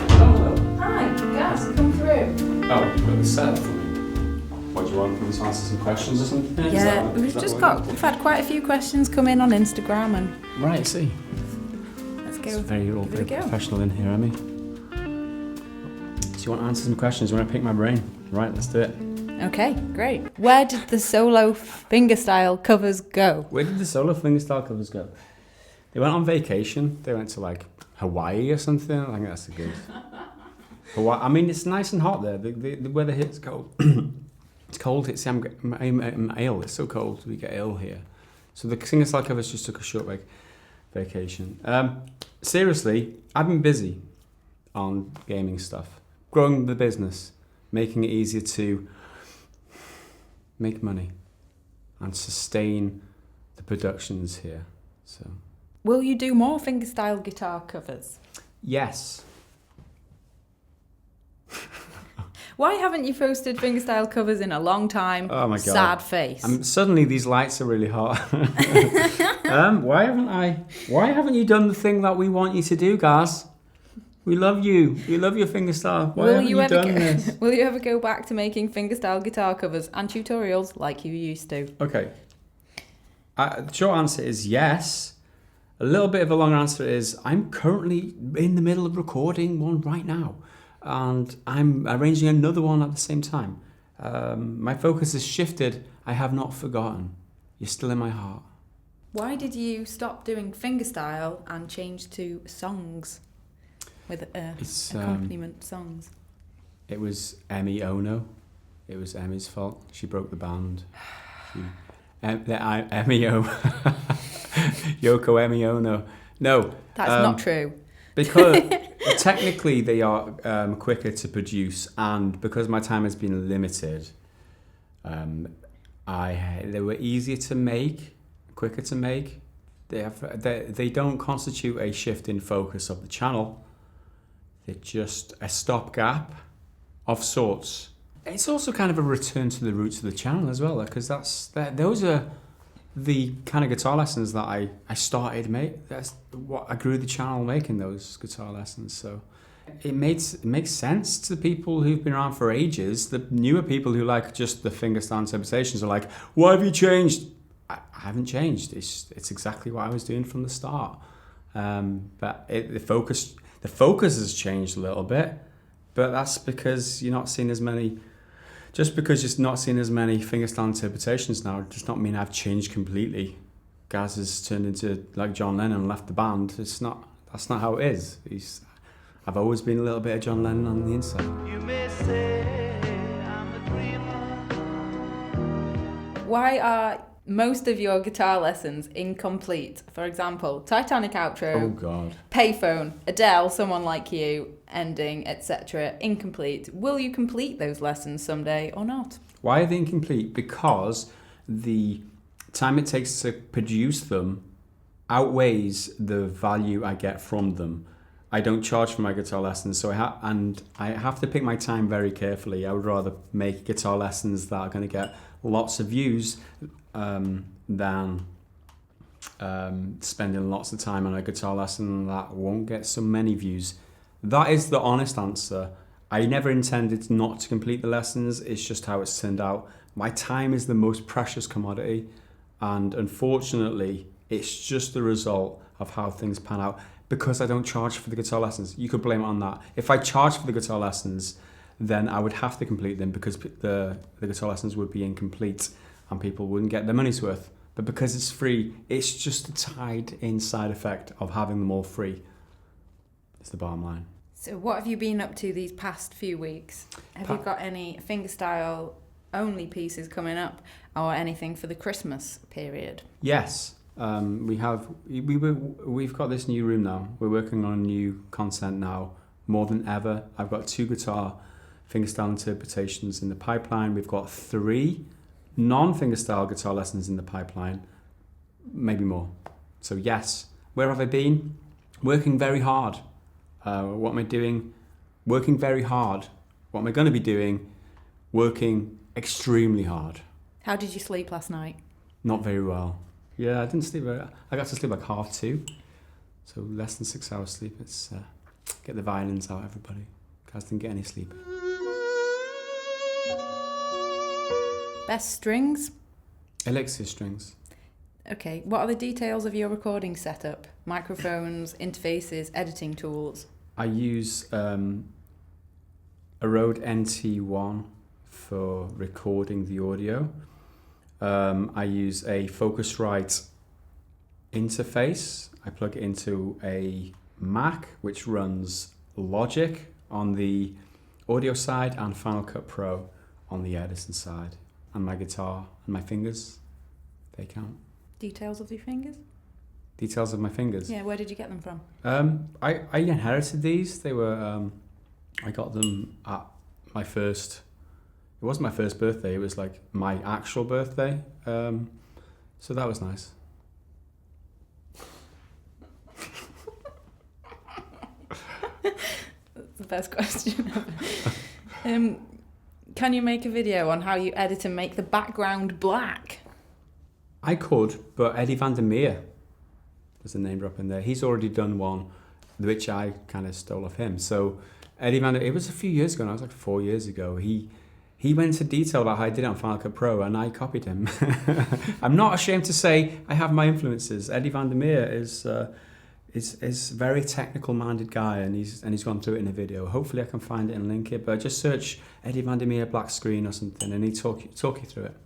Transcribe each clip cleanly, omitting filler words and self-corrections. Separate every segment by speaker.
Speaker 1: Hello.
Speaker 2: Hi, Gaz, come through.
Speaker 1: Oh, you've got the setup for me. What do you want? Can we answer some questions or something?
Speaker 2: Yeah, we've had quite a few questions come in on Instagram and...
Speaker 1: Right, I see.
Speaker 2: Let's go.
Speaker 1: It's very
Speaker 2: give it a go.
Speaker 1: professional in here, Emmy. So you want to answer some questions? You want to pick my brain? Right, let's do it.
Speaker 2: Okay, great. Where did the solo fingerstyle covers go?
Speaker 1: Where did the solo fingerstyle covers go? They went on vacation. They went to like Hawaii or something. I think that's a good. Hawaii. I mean, it's nice and hot there. The weather here is cold. It's cold. I'm ill. It's so cold. We get ill here. So the fingerstyle covers just took a short vacation. Seriously, I've been busy on gaming stuff, growing the business, making it easier to make money and sustain the productions here. So,
Speaker 2: Will you do more fingerstyle guitar covers?
Speaker 1: yes.
Speaker 2: Why haven't you posted fingerstyle covers in a long time?
Speaker 1: Oh my God.
Speaker 2: Sad face.
Speaker 1: Suddenly these lights are really hot. Why haven't you done the thing that we want you to do, guys? We love you. We love your fingerstyle. Why haven't you done this?
Speaker 2: Will you ever go back to making fingerstyle guitar covers and tutorials like you used to?
Speaker 1: Okay. The short answer is yes. A little bit of a long answer is I'm currently in the middle of recording one right now. And I'm arranging another one at the same time. My focus has shifted. I have not forgotten. You're still in my heart.
Speaker 2: Why did you stop doing fingerstyle and change to songs with accompaniment songs?
Speaker 1: It was Emmy Ono. It was Emmy's fault. She broke the band. Emmy O. Yoko Emmy Ono. No.
Speaker 2: That's not true.
Speaker 1: Because technically they are quicker to produce, and because my time has been limited, they were easier to make, quicker to make. They don't constitute a shift in focus of the channel. They're just a stopgap of sorts. It's also kind of a return to the roots of the channel as well, because those are the kind of guitar lessons that I started make. That's what I grew the channel making, those guitar lessons. So it makes sense to people who've been around for ages. The newer people who like just the fingerstyle interpretations are like, why have you changed? I haven't changed. It's exactly what I was doing from the start. But the focus has changed a little bit, but that's because you're not seeing as many. Just because you're not seeing as many fingerstyle interpretations now does not mean I've changed completely. Gaz has turned into like John Lennon and left the band. That's not how it is. I've always been a little bit of John Lennon on the inside. You may say I'm a dreamer.
Speaker 2: Why are most of your guitar lessons incomplete? For example, Titanic outro,
Speaker 1: oh God,
Speaker 2: Payphone, Adele, Someone Like You, Ending, etc. incomplete. Will you complete those lessons someday or not?
Speaker 1: Why are they incomplete? Because the time it takes to produce them outweighs the value I get from them. I don't charge for my guitar lessons, so I have to pick my time very carefully. I would rather make guitar lessons that are going to get lots of views than spending lots of time on a guitar lesson that won't get so many views. That is the honest answer. I never intended not to complete the lessons. It's just how it's turned out. My time is the most precious commodity, and unfortunately, it's just the result of how things pan out. Because I don't charge for the guitar lessons, you could blame it on that. If I charged for the guitar lessons, then I would have to complete them because the guitar lessons would be incomplete and people wouldn't get their money's worth. But because it's free, it's just a tied-in side effect of having them all free. It's the bottom line.
Speaker 2: So what have you been up to these past few weeks? Have you got any fingerstyle only pieces coming up or anything for the Christmas period?
Speaker 1: Yes. We've got this new room now. We're working on new content now more than ever. I've got 2 guitar fingerstyle interpretations in the pipeline. We've got 3 non-fingerstyle guitar lessons in the pipeline, maybe more. So yes, where have I been? Working very hard. What am I doing? Working very hard. What am I going to be doing? Working extremely hard.
Speaker 2: How did you sleep last night?
Speaker 1: Not very well. Yeah, I didn't sleep. I got to sleep like 2:30, so less than 6 hours sleep. It's Get the violins out, everybody. Guys didn't get any sleep.
Speaker 2: Best strings?
Speaker 1: Elixir strings.
Speaker 2: Okay, what are the details of your recording setup? Microphones, interfaces, editing tools?
Speaker 1: I use a Rode NT1 for recording the audio. I use a Focusrite interface. I plug it into a Mac, which runs Logic on the audio side and Final Cut Pro on the editing side. And my guitar and my fingers, they count.
Speaker 2: Details of your fingers?
Speaker 1: Details of my fingers?
Speaker 2: Yeah, where did you get them from?
Speaker 1: I inherited these. They were, I got them at my first, it wasn't my first birthday, it was like my actual birthday. So that was nice.
Speaker 2: That's the best question ever. Can you make a video on how you edit and make the background black?
Speaker 1: I could, but Eddie Vandermeer, there's a name drop in there. He's already done one, which I kind of stole off him. So Eddie Vandermeer, it was a few years ago, now, it was like 4 years ago. He went into detail about how I did it on Final Cut Pro, and I copied him. I'm not ashamed to say I have my influences. Eddie Vandermeer is a very technical-minded guy, and he's gone through it in a video. Hopefully I can find it and link it, but just search Eddie Vandermeer black screen or something, and he talk you through it.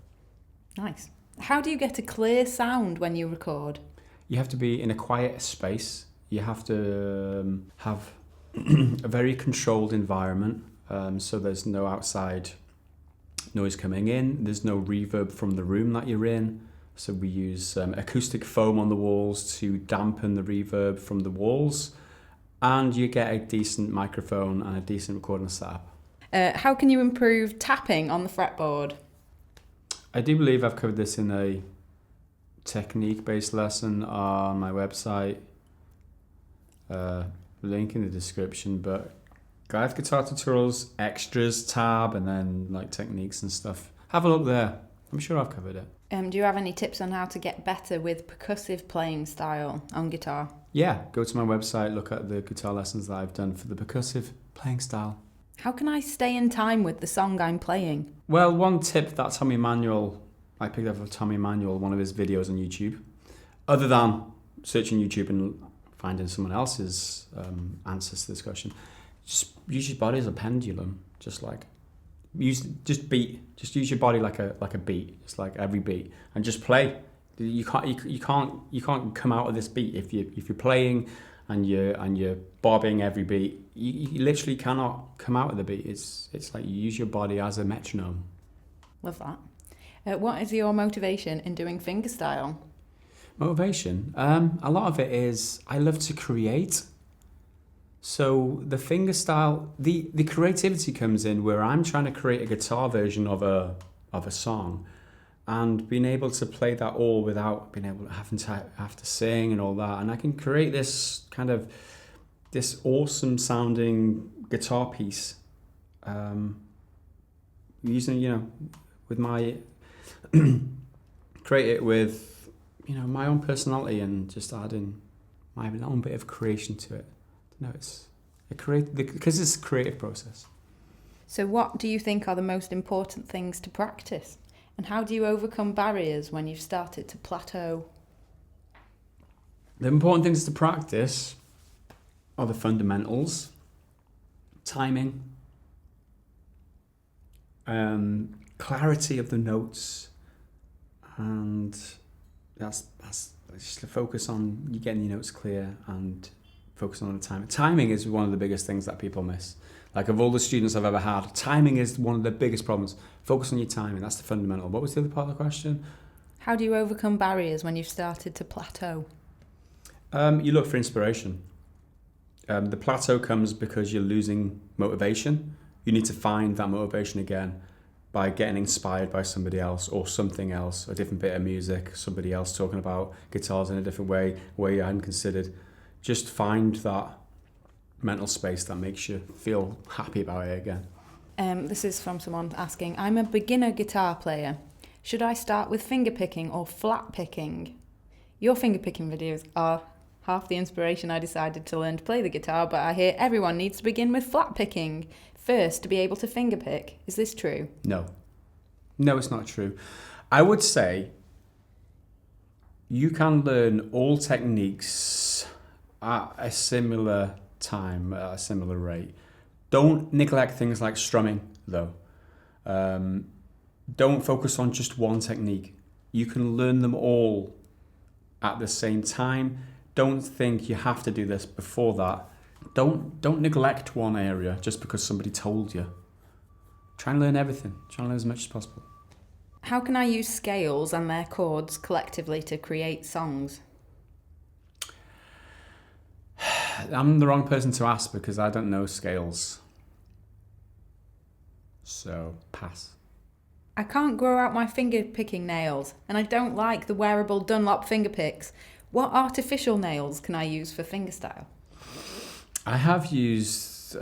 Speaker 2: Nice. How do you get a clear sound when you record?
Speaker 1: You have to be in a quiet space. You have to have a very controlled environment, so there's no outside noise coming in. There's no reverb from the room that you're in. So we use acoustic foam on the walls to dampen the reverb from the walls, and you get a decent microphone and a decent recording setup.
Speaker 2: How can you improve tapping on the fretboard?
Speaker 1: I do believe I've covered this in a technique-based lesson on my website. Link in the description, but Gareth Guitar Tutorials, extras tab, and then like techniques and stuff. Have a look there. I'm sure I've covered it.
Speaker 2: Do you have any tips on how to get better with percussive playing style on guitar?
Speaker 1: Yeah, go to my website, look at the guitar lessons that I've done for the percussive playing style.
Speaker 2: How can I stay in time with the song I'm playing?
Speaker 1: Well, one tip that Tommy Manuel, I picked up from Tommy Manuel, one of his videos on YouTube. Other than searching YouTube and finding someone else's answers to this question, just use your body as a pendulum. Just use your body like a beat. It's like every beat, and just play. You can't come out of this beat if you're playing and you're bobbing every beat. You literally cannot come out of the beat. It's like you use your body as a metronome.
Speaker 2: Love that. What is your motivation in doing fingerstyle?
Speaker 1: Motivation? A lot of it is I love to create. So the fingerstyle, the creativity comes in where I'm trying to create a guitar version of a song, and being able to play that all without being able to have to sing and all that, and I can create this kind of this awesome sounding guitar piece, using with my create it with my own personality and just adding my own bit of creation to it. No, because it's a creative process.
Speaker 2: So what do you think are the most important things to practice? And how do you overcome barriers when you've started to plateau?
Speaker 1: The important things to practice are the fundamentals, timing, clarity of the notes, and that's just to focus on you getting your notes clear and focusing on the timing. Timing is one of the biggest things that people miss. Like, of all the students I've ever had, timing is one of the biggest problems. Focus on your timing. That's the fundamental. What was the other part of the question?
Speaker 2: How do you overcome barriers when you've started to plateau?
Speaker 1: You look for inspiration. The plateau comes because you're losing motivation. You need to find that motivation again by getting inspired by somebody else or something else, a different bit of music, somebody else talking about guitars in a different way you hadn't considered. Just find that mental space that makes you feel happy about it again.
Speaker 2: This is from someone asking, I'm a beginner guitar player. Should I start with finger picking or flat picking? Your finger picking videos are half the inspiration I decided to learn to play the guitar, but I hear everyone needs to begin with flat picking first to be able to finger pick. Is this true?
Speaker 1: No. No, it's not true. I would say you can learn all techniques at a similar time, at a similar rate. Don't neglect things like strumming, though. Don't focus on just one technique. You can learn them all at the same time. Don't think you have to do this before that. Don't neglect one area just because somebody told you. Try and learn everything. Try and learn as much as possible.
Speaker 2: How can I use scales and their chords collectively to create songs?
Speaker 1: I'm the wrong person to ask because I don't know scales. So, pass.
Speaker 2: I can't grow out my finger picking nails, and I don't like the wearable Dunlop finger picks. What artificial nails can I use for fingerstyle?
Speaker 1: I have used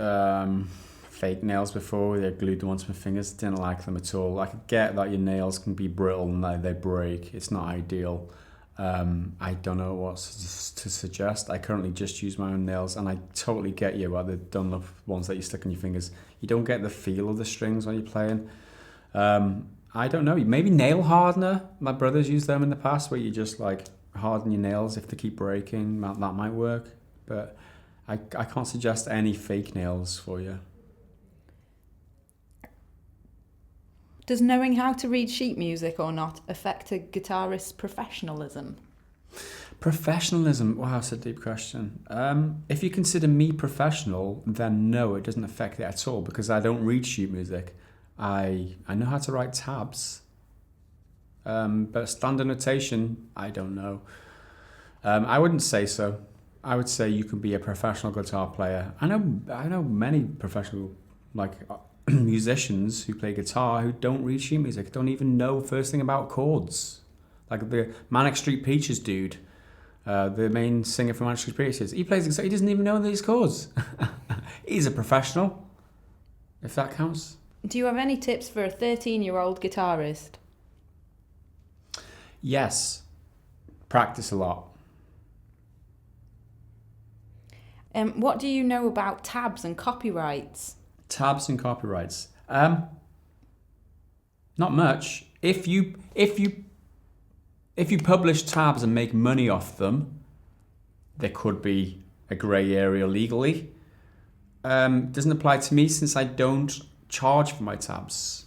Speaker 1: fake nails before. They're glued onto my fingers. Didn't like them at all. I could get that your nails can be brittle and they break. It's not ideal. I don't know what to suggest. I currently just use my own nails, and I totally get you about the Dunlop ones that you stick on your fingers. You don't get the feel of the strings when you're playing. I don't know. Maybe nail hardener. My brother's used them in the past, where you just like harden your nails if they keep breaking. That might work, but I can't suggest any fake nails for you.
Speaker 2: Does knowing how to read sheet music or not affect a guitarist's professionalism?
Speaker 1: Professionalism? Wow, that's a deep question. If you consider me professional, then no, it doesn't affect it at all because I don't read sheet music. I know how to write tabs, but standard notation, I don't know. I wouldn't say so. I would say you can be a professional guitar player. I know many professional musicians who play guitar who don't read sheet music, don't even know first thing about chords. Like the Manic Street Preachers dude, the main singer from Manic Street Preachers, he plays guitar, he doesn't even know these chords. He's a professional, if that counts.
Speaker 2: Do you have any tips for a 13-year-old guitarist?
Speaker 1: Yes. Practice a lot.
Speaker 2: What do you know about tabs and copyrights?
Speaker 1: Tabs and copyrights. Not much. If you publish tabs and make money off them, there could be a grey area legally. Doesn't apply to me since I don't charge for my tabs.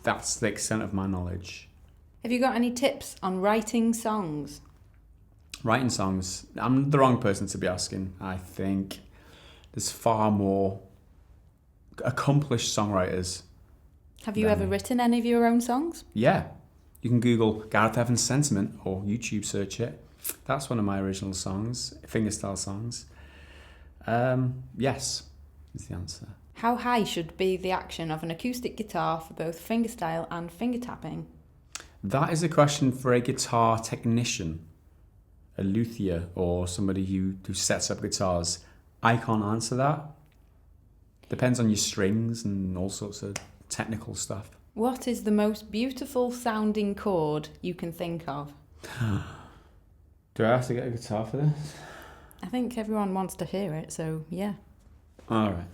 Speaker 1: That's the extent of my knowledge.
Speaker 2: Have you got any tips on writing songs?
Speaker 1: Writing songs? I'm the wrong person to be asking. I think there's far more accomplished songwriters.
Speaker 2: Have you ever written any of your own songs?
Speaker 1: Yeah. You can Google Gareth Evans Sentiment or YouTube search it. That's one of my original songs, fingerstyle songs. Yes, is the answer.
Speaker 2: How high should be the action of an acoustic guitar for both fingerstyle and finger tapping?
Speaker 1: That is a question for a guitar technician, a luthier, or somebody who sets up guitars. I can't answer that. Depends on your strings and all sorts of technical stuff.
Speaker 2: What is the most beautiful sounding chord you can think of?
Speaker 1: Do I have to get a guitar for this?
Speaker 2: I think everyone wants to hear it, so yeah.
Speaker 1: All right.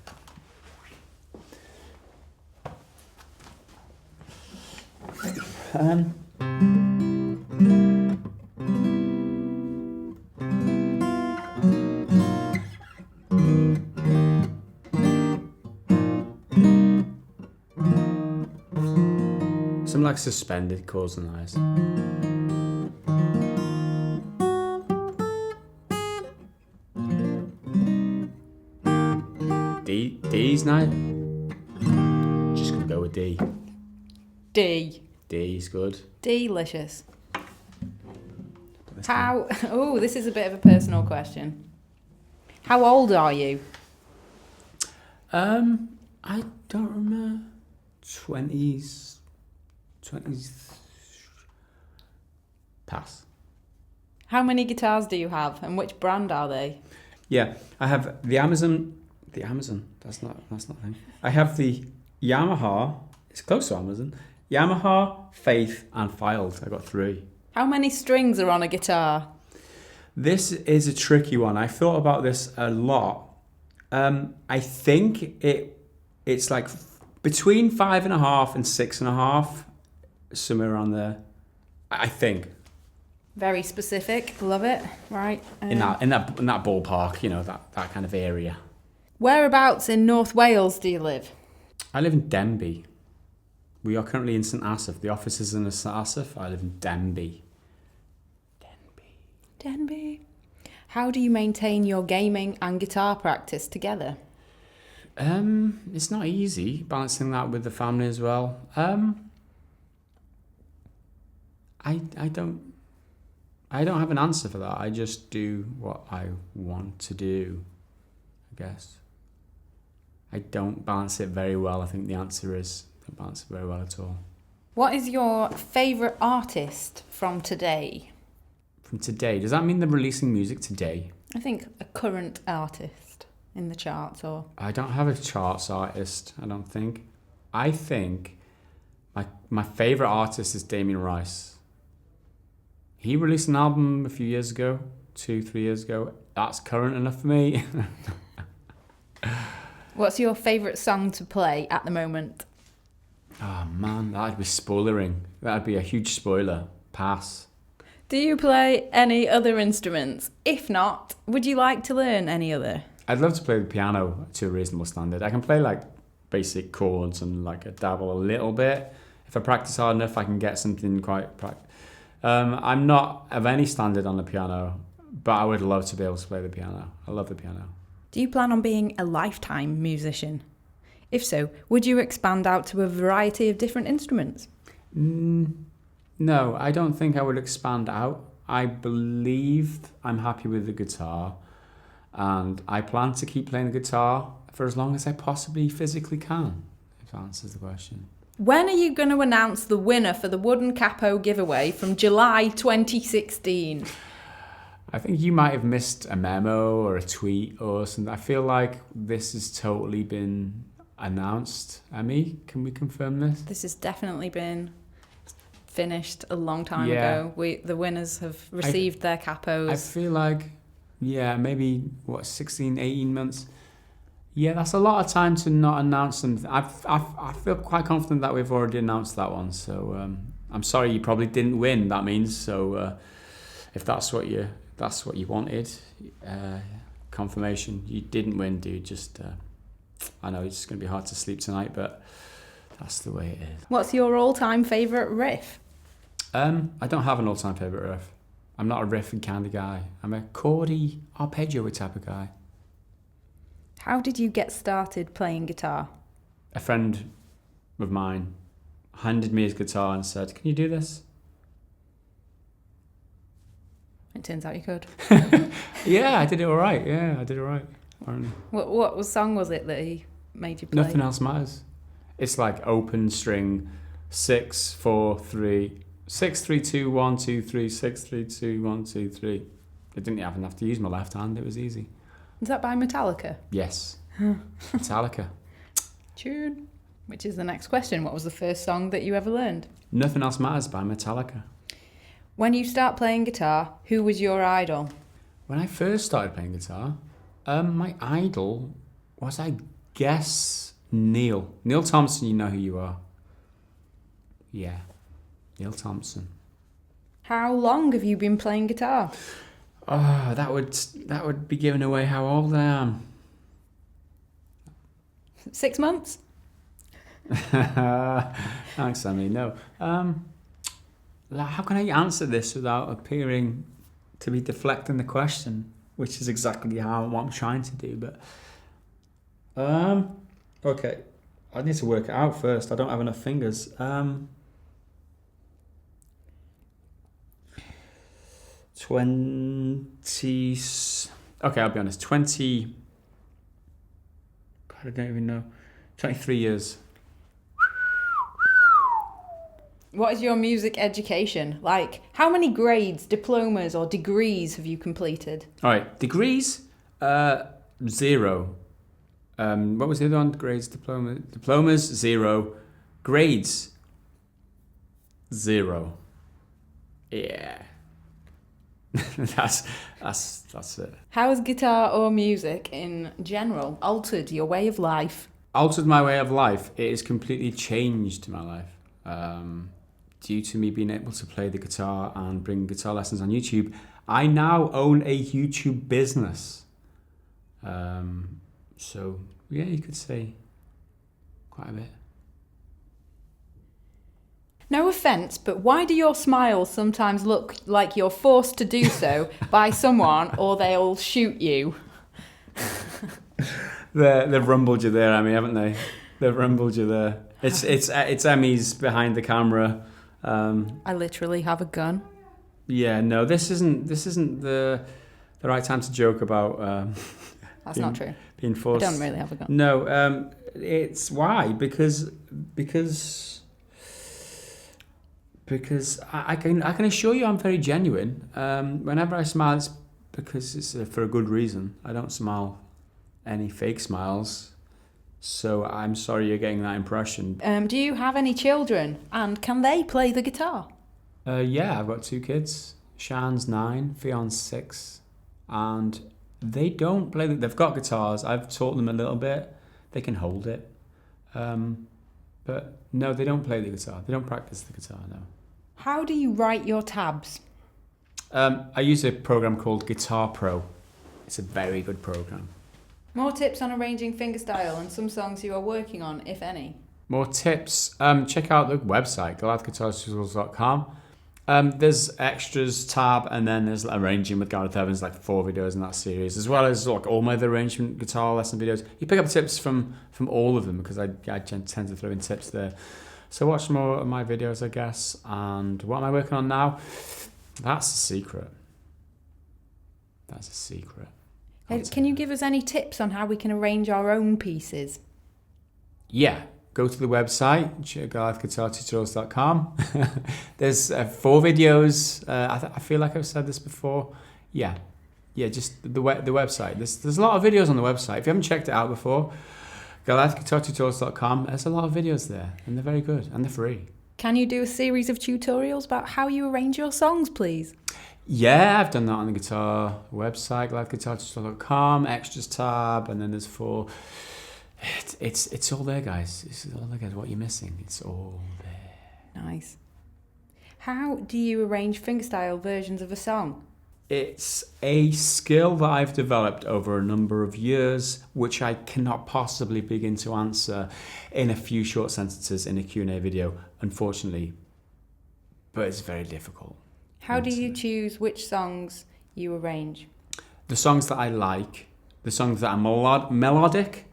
Speaker 1: Some like suspended chords are nice. D's nice. Just gonna go with D.
Speaker 2: D.
Speaker 1: D's good.
Speaker 2: Delicious. Oh, this is a bit of a personal question. How old are you?
Speaker 1: I don't remember. 20s. Pass.
Speaker 2: How many guitars do you have, and which brand are they?
Speaker 1: Yeah, I have the Amazon. That's not a thing. I have the Yamaha. It's close to Amazon. Yamaha, Faith, and Filed. I got 3.
Speaker 2: How many strings are on a guitar?
Speaker 1: This is a tricky one. I thought about this a lot. I think it's like between 5.5 and 6.5, somewhere around there. I think.
Speaker 2: Very specific. Love it. Right.
Speaker 1: In that ballpark, that kind of area.
Speaker 2: Whereabouts in North Wales do you live?
Speaker 1: I live in Denby. We are currently in St Asaph. The office is in St Asaph. I live in Denby.
Speaker 2: Denby. How do you maintain your gaming and guitar practice together?
Speaker 1: It's not easy balancing that with the family as well. I don't have an answer for that. I just do what I want to do, I guess. I don't balance it very well. I think the answer is I don't balance it very well at all.
Speaker 2: What is your favourite artist from today?
Speaker 1: From today? Does that mean they're releasing music today?
Speaker 2: I think a current artist in the charts, or...
Speaker 1: I don't have a charts artist, I don't think. I think my favourite artist is Damien Rice. He released an album a few years ago, 2-3 years ago. That's current enough for me.
Speaker 2: What's your favourite song to play at the moment?
Speaker 1: Oh man, that'd be spoilering. That'd be a huge spoiler. Pass.
Speaker 2: Do you play any other instruments? If not, would you like to learn any other?
Speaker 1: I'd love to play the piano to a reasonable standard. I can play like basic chords and like a dabble a little bit. If I practice hard enough, I can get something quite... I'm not of any standard on the piano, but I would love to be able to play the piano. I love the piano.
Speaker 2: Do you plan on being a lifetime musician? If so, would you expand out to a variety of different instruments?
Speaker 1: No, I don't think I would expand out. I believe I'm happy with the guitar, and I plan to keep playing the guitar for as long as I possibly physically can, if that answers the question.
Speaker 2: When are you going to announce the winner for the wooden Capo giveaway from July 2016?
Speaker 1: I think you might have missed a memo or a tweet or something. I feel like this has totally been announced. Emmy, can we confirm this?
Speaker 2: This has definitely been finished a long time ago. The winners have received their Capos.
Speaker 1: I feel like, maybe, 16, 18 months? Yeah, that's a lot of time to not announce something. I feel quite confident that we've already announced that one. So I'm sorry you probably didn't win, that means. So if that's what you wanted, confirmation, you didn't win, dude. Just, I know it's going to be hard to sleep tonight, but that's the way it is.
Speaker 2: What's your all-time favourite riff?
Speaker 1: I don't have an all-time favourite riff. I'm not a riff and candy guy. I'm a chordy, arpeggio type of guy.
Speaker 2: How did you get started playing guitar?
Speaker 1: A friend of mine handed me his guitar and said, "Can you do this?"
Speaker 2: It turns out you could.
Speaker 1: Yeah, I did it all right. Apparently.
Speaker 2: What song was it that he made you play?
Speaker 1: Nothing Else Matters. It's like open string, 6, 4, 3, 6, 3, 2, 1, 2, 3, 6, 3, 2, 1, 2, 3. I didn't even have to use my left hand. It was easy.
Speaker 2: Is that by Metallica?
Speaker 1: Yes. Metallica.
Speaker 2: Tune. Which is the next question. What was the first song that you ever learned?
Speaker 1: Nothing Else Matters by Metallica.
Speaker 2: When you start playing guitar, who was your idol?
Speaker 1: When I first started playing guitar, my idol was, I guess, Neil. Neil Thompson, you know who you are. Yeah, Neil Thompson.
Speaker 2: How long have you been playing guitar?
Speaker 1: Oh, that would be giving away how old I am.
Speaker 2: 6 months?
Speaker 1: Thanks, Sammy. No. How can I answer this without appearing to be deflecting the question, which is exactly what I'm trying to do. But okay, I need to work it out first. I don't have enough fingers. 20. Okay, I'll be honest. 20. God, I don't even know. 23 years.
Speaker 2: What is your music education like? How many grades, diplomas, or degrees have you completed?
Speaker 1: All right, degrees, 0. What was the other one? Grades, diplomas, 0. Grades, 0. Yeah. that's it.
Speaker 2: How has guitar or music in general altered your way of life?
Speaker 1: Altered my way of life. It has completely changed my life. Due to me being able to play the guitar and bring guitar lessons on YouTube, I now own a YouTube business. So yeah, you could say quite a bit.
Speaker 2: No offence, but why do your smiles sometimes look like you're forced to do so by someone or they'll shoot you?
Speaker 1: They've rumbled you there, Emmy, haven't they? They've rumbled you there. It's Emmy's behind the camera.
Speaker 2: I literally have a gun.
Speaker 1: Yeah, no, this isn't the right time to joke about.
Speaker 2: That's not true.
Speaker 1: Being forced.
Speaker 2: I don't really have a gun.
Speaker 1: No, it's why because I can assure you I'm very genuine. Whenever I smile, it's because it's for a good reason. I don't smile any fake smiles. So I'm sorry you're getting that impression.
Speaker 2: Do you have any children, and can they play the guitar?
Speaker 1: Yeah, I've got 2 kids. Shan's 9, Fion's 6, and they don't play. They've got guitars. I've taught them a little bit. They can hold it, but no, they don't play the guitar. They don't practice the guitar. No.
Speaker 2: How do you write your tabs?
Speaker 1: I use a program called Guitar Pro. It's a very good program.
Speaker 2: More tips on arranging fingerstyle and some songs you are working on, if any.
Speaker 1: More tips. Check out the website, goliathguitartutorials.com. There's extras tab, and then there's arranging with Gareth Evans, like 4 videos in that series, as well as like all my other arrangement guitar lesson videos. You pick up tips from all of them because I tend to throw in tips there. So watch more of my videos, I guess. And what am I working on now? That's a secret. That's a secret.
Speaker 2: Can you give us any tips on how we can arrange our own pieces?
Speaker 1: Yeah. Go to the website, goliathguitartutorials.com. There's 4 videos. I feel like I've said this before. Yeah, just the website. There's a lot of videos on the website. If you haven't checked it out before, goliathguitartutorials.com. There's a lot of videos there, and they're very good, and they're free.
Speaker 2: Can you do a series of tutorials about how you arrange your songs, please?
Speaker 1: Yeah, I've done that on the guitar website, goliathguitartutorials.com, extras tab, and then there's 4... It's all there, guys. It's all there, guys. What you're missing, it's all there.
Speaker 2: Nice. How do you arrange fingerstyle versions of a song?
Speaker 1: It's a skill that I've developed over a number of years, which I cannot possibly begin to answer in a few short sentences in a Q&A video, unfortunately. But it's very difficult.
Speaker 2: How do you choose which songs you arrange?
Speaker 1: The songs that I like, the songs that are melodic,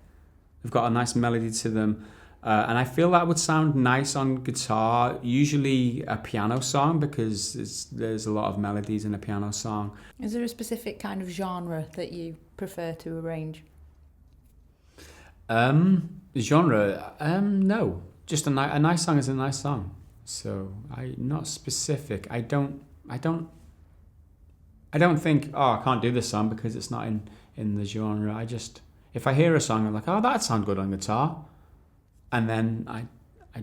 Speaker 1: they've got a nice melody to them. And I feel that would sound nice on guitar, usually a piano song, because there's a lot of melodies in a piano song.
Speaker 2: Is there a specific kind of genre that you prefer to arrange?
Speaker 1: Genre? No. Just a nice song is a nice song. So not specific. I don't think, I can't do this song because it's not in the genre. If I hear a song, I'm like, that'd sound good on guitar. And then I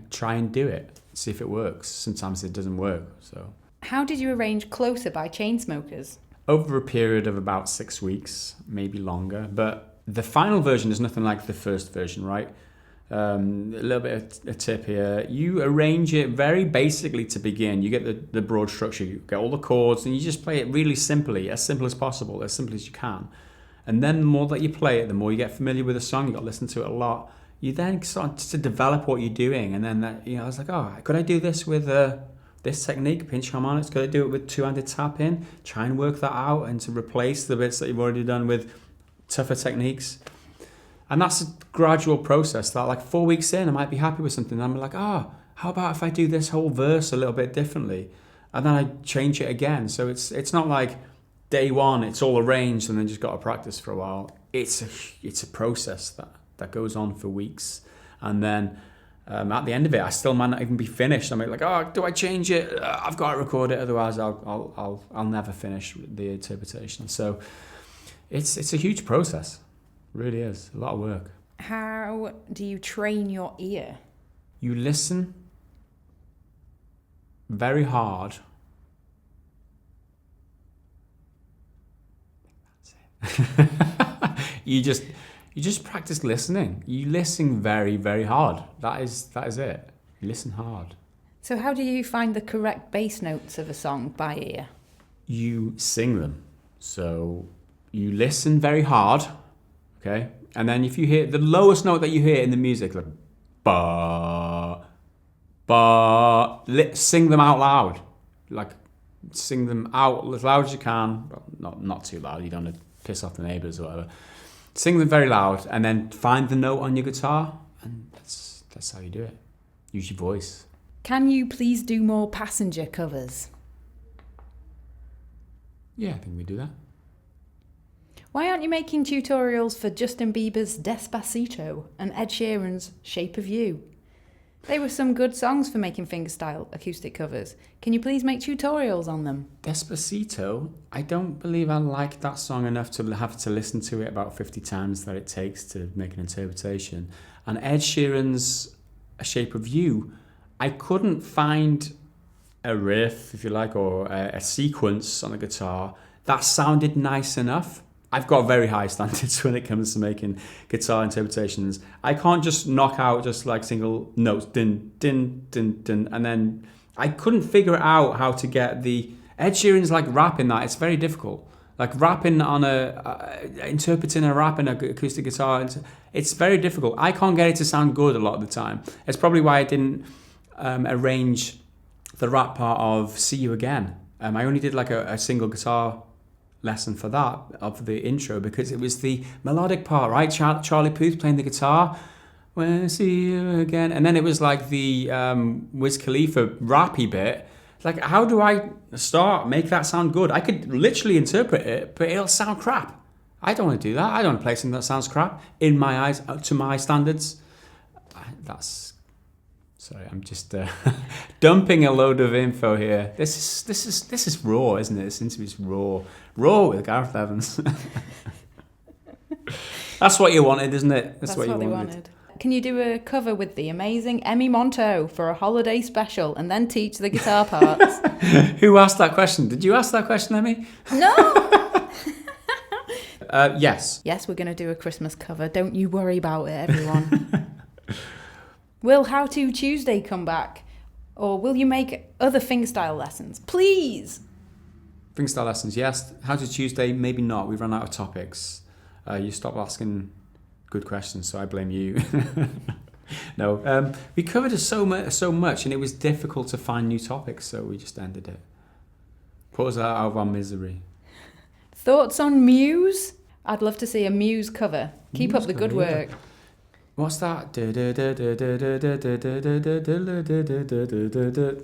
Speaker 1: try and do it, see if it works. Sometimes it doesn't work. So,
Speaker 2: how did you arrange Closer by Chainsmokers?
Speaker 1: Over a period of about 6 weeks, maybe longer. But the final version is nothing like the first version, right? A little bit of a tip here. You arrange it very basically to begin. You get the broad structure, you get all the chords, and you just play it really simply, as simple as possible, as simple as you can. And then the more that you play it, the more you get familiar with the song, you've got to listen to it a lot. You then start to develop what you're doing. And then I was like, could I do this with this technique, pinch harmonics? Could I do it with 2-handed tapping? Try and work that out and to replace the bits that you've already done with tougher techniques. And that's a gradual process that like 4 weeks in, I might be happy with something. And I'm like, how about if I do this whole verse a little bit differently? And then I change it again. So it's not like day one, it's all arranged and then just got to practice for a while. It's a process that goes on for weeks. And then at the end of it, I still might not even be finished. I'm like, do I change it? I've got to record it, otherwise I'll never finish the interpretation. So it's a huge process. It really is a lot of work.
Speaker 2: How do you train your ear?
Speaker 1: You listen very hard You just practice listening. You listen very, very hard. That is it. You listen hard.
Speaker 2: So how do you find the correct bass notes of a song by ear?
Speaker 1: You sing them. So you listen very hard, okay? And then if you hear the lowest note that you hear in the music, like ba, ba, sing them out loud. Like sing them out as loud as you can. Well, not too loud. You don't want to piss off the neighbours or whatever. Sing them very loud, and then find the note on your guitar, and that's how you do it. Use your voice.
Speaker 2: Can you please do more Passenger covers?
Speaker 1: Yeah, I think we do that.
Speaker 2: Why aren't you making tutorials for Justin Bieber's Despacito and Ed Sheeran's Shape of You? They were some good songs for making fingerstyle acoustic covers. Can you please make tutorials on them?
Speaker 1: Despacito, I don't believe I like that song enough to have to listen to it about 50 times that it takes to make an interpretation. And Ed Sheeran's A Shape of You, I couldn't find a riff, if you like, or a sequence on the guitar that sounded nice enough. I've got very high standards when it comes to making guitar interpretations. I can't just knock out just like single notes, din, din, din, din, and then I couldn't figure out how to get the... Ed Sheeran's like rapping that, it's very difficult. Like rapping on interpreting a rap in an acoustic guitar, it's very difficult. I can't get it to sound good a lot of the time. It's probably why I didn't arrange the rap part of See You Again. I only did like a single guitar lesson for that, of the intro, because it was the melodic part, right? Charlie Puth playing the guitar, when I see you again, and then it was like the Wiz Khalifa rappy bit. Like, how do I make that sound good? I could literally interpret it, but it'll sound crap. I don't want to do that. I don't want to play something that sounds crap in my eyes, to my standards. Sorry, I'm just dumping a load of info here. This is raw, isn't it? This interview's raw with Gareth Evans. That's what you wanted, isn't it? That's what you wanted.
Speaker 2: Can you do a cover with the amazing Emmy Manto for a holiday special and then teach the guitar parts?
Speaker 1: Who asked that question? Did you ask that question, Emmy?
Speaker 2: No.
Speaker 1: Yes.
Speaker 2: Yes, we're going to do a Christmas cover. Don't you worry about it, everyone. Will How To Tuesday come back? Or will you make other fingerstyle lessons? Please!
Speaker 1: Fingerstyle lessons, yes. How To Tuesday, maybe not. We've run out of topics. You stopped asking good questions, so I blame you. No, we covered so much, and it was difficult to find new topics, so we just ended it. Put us out of our misery.
Speaker 2: Thoughts on Muse? I'd love to see a Muse cover. Keep up the good work.
Speaker 1: What's that?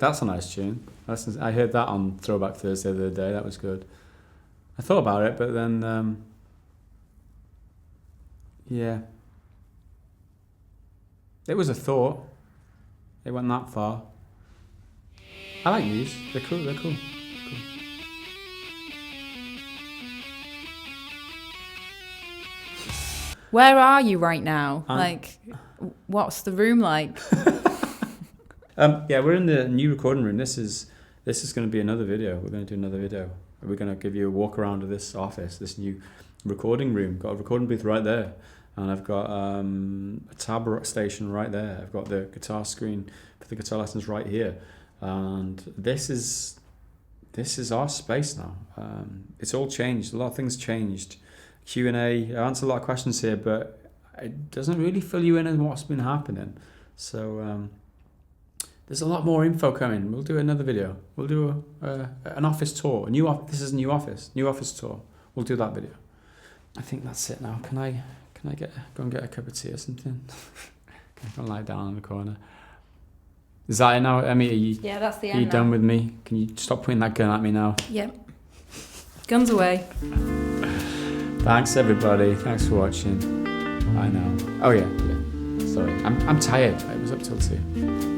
Speaker 1: That's a nice tune. I heard that on Throwback Thursday the other day. That was good. I thought about it, but then, yeah. It was a thought. It went that far. I like Muse. They're cool.
Speaker 2: Where are you right now? What's the room like?
Speaker 1: Yeah, we're in the new recording room. This is going to be another video. We're going to do another video. We're going to give you a walk around of this office, this new recording room. Got a recording booth right there, and I've got a tab station right there. I've got the guitar screen for the guitar lessons right here, and this is our space now. It's all changed. A lot of things changed. Q&A, I answer a lot of questions here, but it doesn't really fill you in on what's been happening. So there's a lot more info coming. We'll do another video. We'll do an office tour. This is a new office tour. We'll do that video. I think that's it now. Can I go and get a cup of tea or something? Can I go and lie down in the corner? Is that it now, Emmy?
Speaker 2: Yeah, that's the end.
Speaker 1: Are you done with me? Can you stop pointing that gun at me now?
Speaker 2: Yep. Guns away.
Speaker 1: Thanks everybody. Thanks for watching. Bye now. Oh yeah. Sorry. I'm tired. I was up till 2.